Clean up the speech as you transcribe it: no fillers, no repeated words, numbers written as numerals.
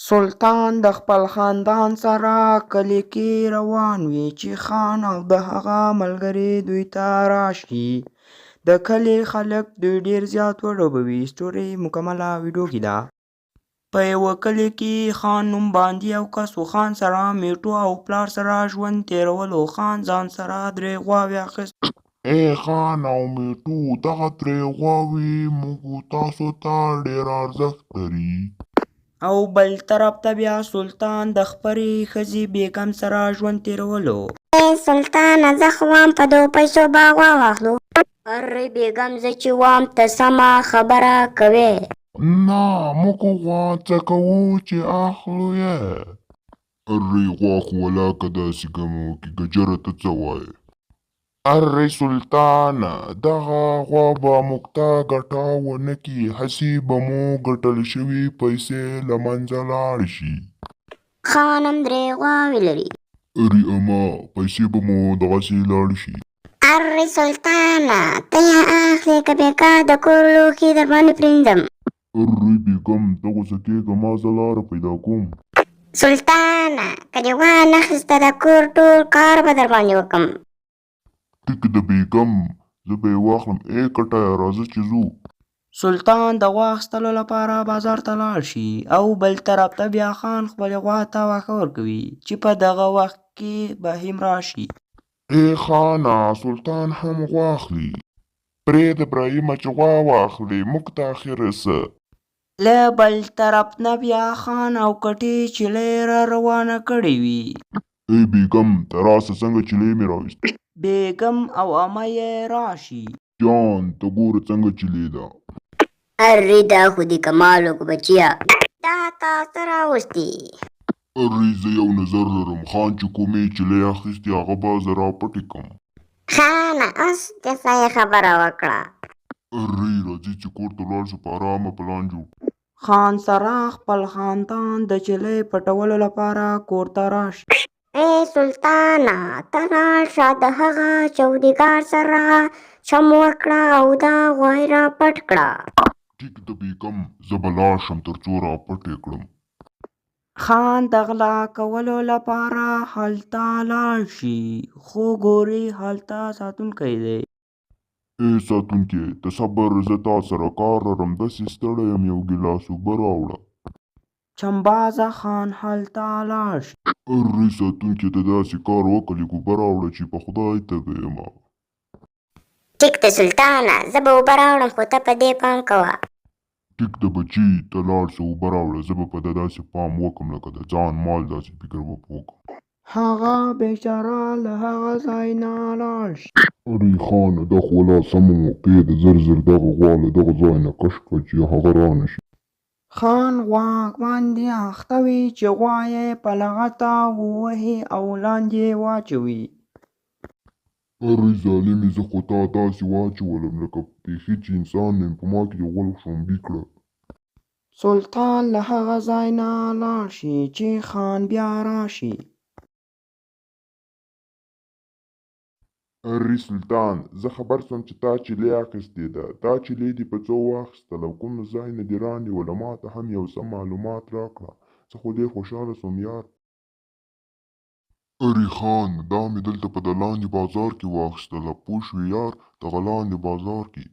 سلطان د خپل خاندان سره کلي کې روان وي چې خان او د هغه ملګري دوی ته راشي. د کلي خلک دوی ډېر زیات وډوبوي. سټوري مکمله ویډیو کې ده. په یوه کلي کې خان نوم باندې یو کس و. خان سره میټو او پلار سره ژوند تېرولو. خان ځان سره 3 غواوې اخیست. ای خان او میټو، دغه 3 غواوې موږ تاسو ته ډېر ارزښت لري. او بل طرف ته بیا سلطان د خپلې ښځې بیګم سره ژوند تېرولو. ای سلطانه، زه خو وام په 2 پیسو به غوا واخلو. ارې بیګم، زه چې وام ته سمه خبره کوې. نه، موږ غوا څه کوو چې اخلو یې. ارې غوا خو ولاکه داسې ګمو کې ګجره ته څه وایې. ارې سلطانه، دغه غوا به موږ ته ګټه ونه کړي، هسې به مو ګټل شوي پیسې له منځه لاړ شي. خان هم 3 غواوې لري. ارې اما، پیسې به مو دغسې لاړ شي. ارې سلطانه، ته یې اخلې که بېکا د کور لوښي در باندې پرېږدم. ارې بیګم، ته غوسه کېږه، ما زه لاره پیدا کوم. سلطانه، که دې وانه اخیسته د کور ټول کار به در باندې وکړم. ټیک ده بیګم، زه به یې واخلم. ای کټایه، راځه چې ځو. سلطان د غوا اخیستلو لپاره بازار ته لاړ شي او بل طرف ته بیا خان خپلې غوا ته واښه ورکوي چې په دغه وخت کې بهیم راشي. ای خانه، سلطان هم غوا اخلي. پرېږده ابراهیمه چې غوا واخلي، موږ ته اخر څه. له بل طرف نه بیا خان او کټې چیلۍ را روانه کړې وي. ای بیګم، ته راسه، څنګه چیلۍ مې راویست. بیګم او عمه یې راشي. جان، ته ګوره څنګه چیلۍ ده. ارې دا خو دې کمال وکړو بچیه، دا تا څه راوستي. ارې زه یو نظر لرم، خان چې کومې چیلۍ اخیستې هغه به زه راپټې کړم. خانه، اوس دې صحیح خبره وکړه. ارې راځئ چې کور ته لاړ شو، په ارامه پلان جوړ. خان سره خپل خاندان د چیلۍ پټولو لپاره کور ته راشي. ای سلطانه، ته راشه، د هغه چوکیدار سره چم وکړه او دا غوی را پټ کړه. ټیک ده بیګم، زه به لاړ شم تر څو راپټې کړم. خان د غلا کولو لپاره هلته لاړ شي خو ګوري هلته ساتونکی دی. ای ساتونکي، ته صبر، زه تا سره کار لرم، داسې ستړی یم، یو ګیلاس اوبه راوړه. چمبازه خان هلته لاړ شي. ارې ساتونکي، ته داسې کار وکړه، لږ اوبه راوړه چې په خدای تږی یمه. ټیک ده سلطانه، زه به اوبه راوړم، خو ته په دې پام کوه. ټیک ده بچي، ته لاړ شه اوبه راوړه، زه به په ده داسې پام وکړم لکه د ځان مال، داسې فکر به وکړم. هغه بیچاره له هغه ځای نه لاړ شي. ارې خانه، دا خو لا سمه موقع ده، زر زر دغه غوا له دغه ځای نه کش کړه چې هغه رانه شي. خان غوا باندې اخته وي چې غوا یې په لغته ووهي او لاندې واچوي. ارې ظالمې، زه خو تا داسې واچولم لکه بیخي چې انسان یم، په ما کې دې غول شړومبي کړه. سلطان له هغه ځای نه لاړ شي چې خان بیا راشي. ارې سلطان، زه خبر سوم چې تا چیلۍ اخیستې ده. دا چیلۍ دې په څو واخیستل او کوم ځای نه دې رانیوله؟ ما ته هم یو څه معلومات راکړه، زه خو ډېر خوشحاله سوم یار. ارې خان، دا مې دلته په د لاندې بازار کې واخیستله، پوه شوې یار، دغه لاندې بازار کې.